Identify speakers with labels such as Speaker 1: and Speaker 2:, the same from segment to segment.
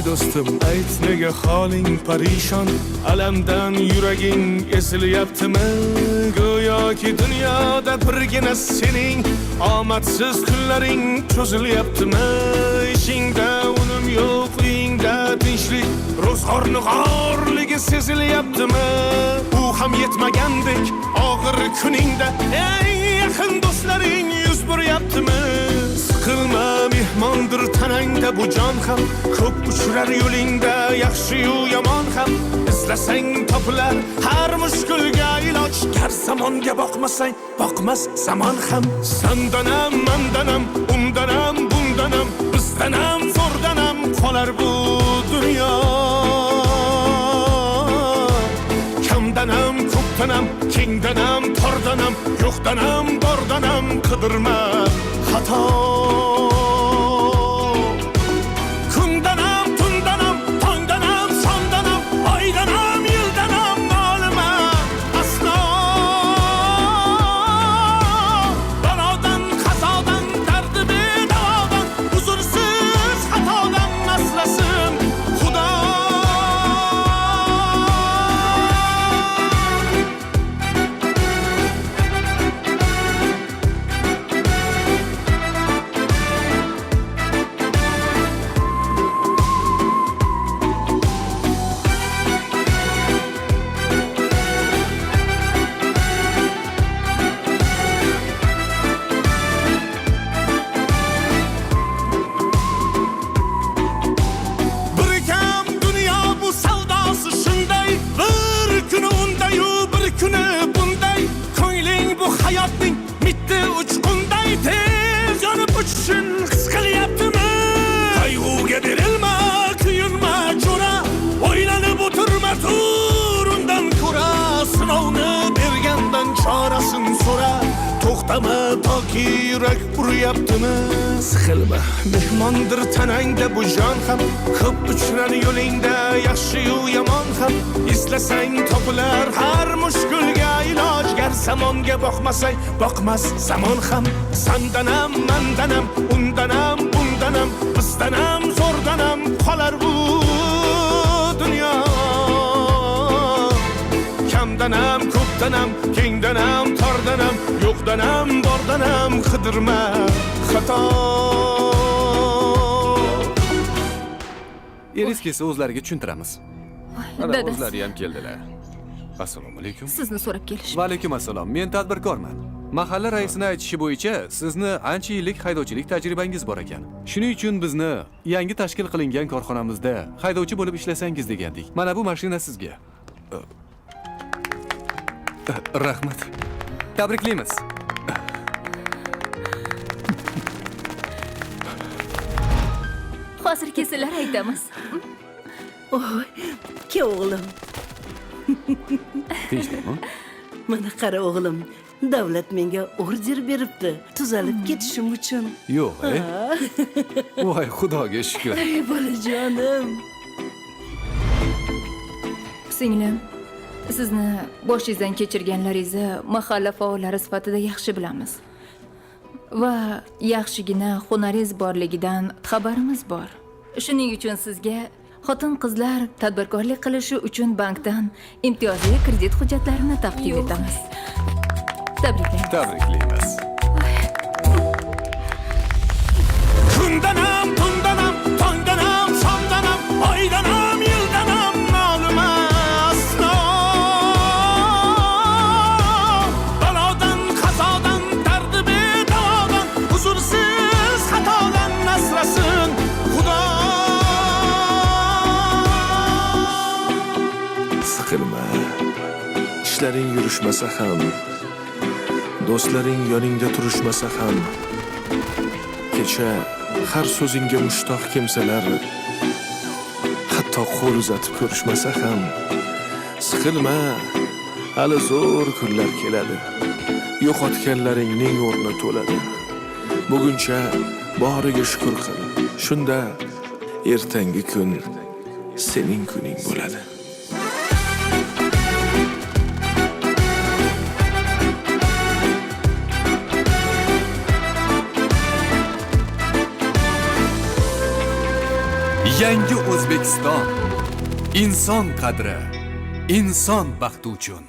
Speaker 1: ey do'stim, ayt nega holing parishon, alamdan yuraging esilyaptimi? Go'yoki dunyoda birgina sening omadsiz kunlaring cho'zilyaptimi? Ishingda unum yo'q, uyingda tinchlik, ro'zg'orning g'orligi sezilyaptimi? U ham yetmagandek og'ir kuningda eng yaqin do'stlaring yuz buryaptimi? Siqilma, mehmondir tanangda bu jon ham, ko'p uchrar yo'lingda yaxshi-yu yomon ham. Izlasang topilar har mushkulga iloj, gar zamonga boqmasang boqmas zamon ham. Sandanam, mandanam, undanam, bundanam, bizdanam, zo'rdanam qolar bu dunyo. Kamdanam, ko'pdanam, kengdanam, tordanam, yo'qdanam, bordanam qidirma xato. Kundanam, tundanam, tongdanam, sondanam, oydanam, yildanam nolima aslo. Balodan, qazodan, dardi bedavodan, huzursiz xatodan asrasin Xudo. Hayotning mitti uchqunday tez yonib uchishing his qilyaptimi? Qayg'uga berilma, kuyinma jo'ra, o'ylanib o'tirma, tur undan ko'ra, sinovni bergandan chorasin so'ra. To'xtama toki yurak uryaptimi? Siqilma, mehmondir tanangda bu jon ham, ko'p uchrar yo'lingda yaxshi-yu yomon ham. Izlasang topilar har mushkulga iloj, gar zamonga boqmasang boqmas zamon ham. Sandanam, mandanam, undanam, bundanam, bizdanam, zo'rdanam qolar bu dunyo. Kamdanam, ko'pdanam, kengdanam, tordanam, yo'qdanam, bordanam qidirma xato.
Speaker 2: Eringiz kelsa o'zlariga tushuntiramiz. Mana
Speaker 3: Dadasi.
Speaker 2: o'zlari ham keldilar. Assalomu alaykum.
Speaker 3: Sizni so'rab kelishdi.
Speaker 2: Va alaykum assalom. Men tadbirkorman. Mahalla raisining aytishi bo'yicha sizni ancha yillik haydovchilik tajribangiz bor ekan. Shuning uchun bizni yangi tashkil qilingan korxonamizda haydovchi bo'lib ishlasangiz degandik. Mana bu mashina sizga. Rahmat. Tabriklaymiz.
Speaker 3: Hozir kelsalar aytamiz.
Speaker 4: Oy, ke o'g'lim.
Speaker 2: Tinchlikmi?
Speaker 4: Mana qara o'g'lim, davlat menga order beribdi, tuzalib ketishim uchun.
Speaker 2: Yo'q, voy xudoga shukr.
Speaker 4: Ey bolajonim.
Speaker 3: Singlim, sizni boshingizdan kechirganlaringizni mahalla faollari sifatida yaxshi bilamiz. Va yaxshigina hunaringiz borligidan xabarimiz bor. Shuning uchun sizga xotin-qizlar tadbirkorlik qilishi uchun bankdan imtiyozli kredit hujjatlarini taqdim etamiz. Tabriklaymiz.
Speaker 2: Tabriklaymiz.
Speaker 1: Kundanam, tundanam, tongdanam, sondanam, oydanam, yildanam nolima aslo. Balodan, qazodan, dardi bedavodan, huzursiz xatodan asrasin Xudo. Siqilma, ishlaring yurishmasa ham, do'stlaring yoningda turishmasa ham, kecha har so'zingga mushtoq kimsalar hatto qo'l uzatib ko'rishmasa ham, siqilma, hali zo'r kunlar keladi. Yo'qotganlaringning o'rni to'ladi. Buguncha boriga shukr qil. Shunda ertangi kun sening kuning bo'ladi.
Speaker 2: Yangi O'zbekiston. Inson qadri, inson baxti uchun.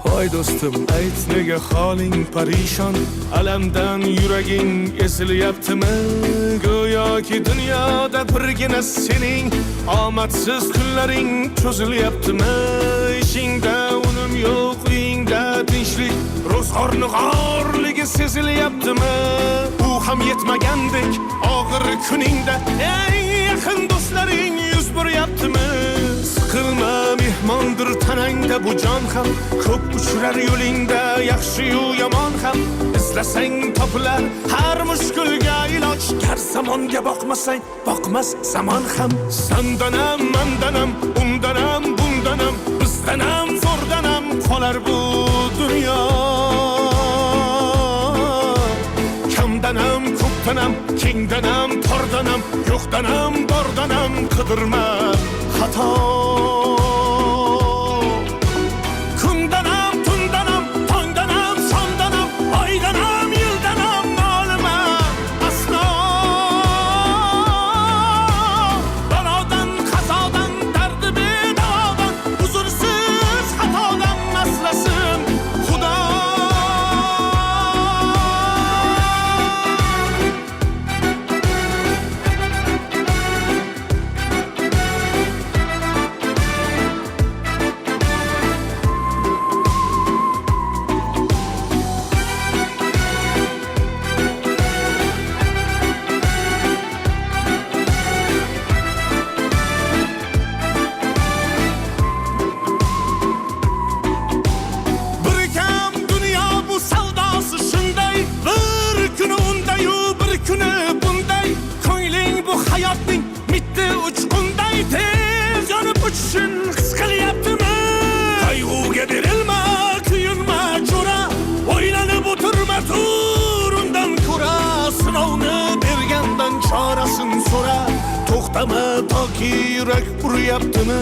Speaker 1: Voy do'stim, ayt nega holing parishon, alamdan yuraging esilyaptimi? Go'yoki dunyoda birgina sening omadsiz kunlaring cho'zilyaptimi? Ishingda unum yo'q, uyingda tinchlik, ro'zg'orning g'orligi sezilyaptimi? U ham yetmagandek og'ir kuningda eng yaqin do'stlaring yuz beryaptimi? Siqilma, mehmondir tanangda bu jon ham, ko'p uchrar yo'lingda yaxshi-yu yomon ham. Izlasang topilar har mushkulga iloj, gar zamonga boqmasang boqmas zamon ham. Sandanam, mandanam, undanam, bundanam, bizdanam, zo'rdanam qolar bu dunyo. Kamdanam, ko'pdanam, kengdanam, tordanam, yo'qdanam, bordanam qidirma xato. Kundanam, tundanam, tongdanam, sondanam, oydanam, yildanam nolima aslo. Balodan, qazodan, dardi bedavodan, huzursiz xatodan maslasin Xudo. Qayg'uga berilma, kuyinma jo'ra, o'ylanib o'tirma, turundan ko'ra, sinovni bergandan chorasin so'ra. To'xtama toki yurak uryaptimi?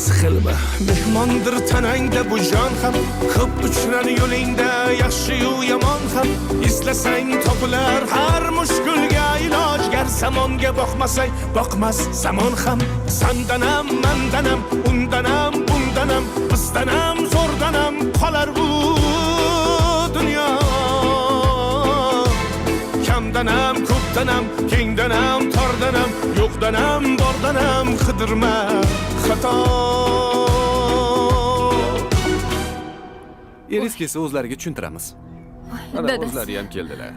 Speaker 1: Siqilma, mehmondir tanangda bu jon ham, ko'p uchrar yo'lingda yaxshi-yu yomon ham. Izlasang topilar har mushkulga iloj, gar zamonga boqmasang boqmas zamon ham. Sandanam, mandanam, undanam, bundanam, bizdanam, zo'rdanam qolar bu dunyo. Kamdanam, ko'pdanam, kengdanam, tordanam, yo'qdanam, bordanam qidirma xato.
Speaker 2: Eringiz kelsa o'zlariga tushuntiramiz. Ana
Speaker 3: Dadasi,
Speaker 2: o'zlari ham keldilar.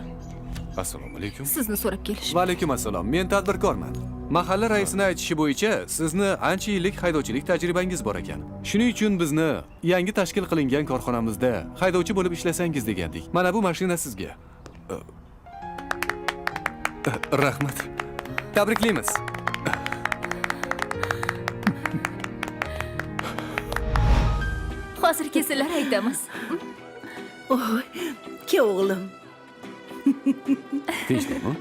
Speaker 2: Assalomu alaykum.
Speaker 3: sizni so'rab kelishdi.
Speaker 2: Va alaykum assalom. Men tadbirkorman. Mahalla raisining aytishi bo'yicha sizni ancha yillik haydovchilik tajribangiz bor ekan. Shuning uchun bizni yangi tashkil qilingan korxonamizda haydovchi bo'lib ishlasangiz degandik. Mana bu mashina sizga. Rahmat. Tabriklaymiz.
Speaker 3: Hozir kesalar aytamiz.
Speaker 4: Oy, ke o'g'lim.
Speaker 2: Tinchlikmi?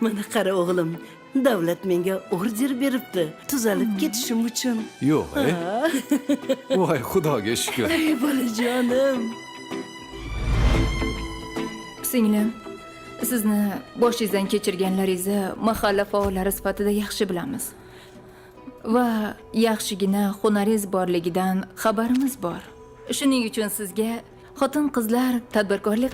Speaker 4: Mana qara o'g'lim, davlat menga order beribdi, tuzalib ketishim uchun.
Speaker 2: Yo'q, voy xudoga shukr.
Speaker 4: Ey bolajonim.
Speaker 3: Singlim, sizni boshingizdan kechirganlaringizni mahalla faollari sifatida yaxshi bilamiz. Va yaxshigina hunaringiz borligidan xabarimiz bor. Shuning uchun sizga xotin-qizlar tadbirkorlik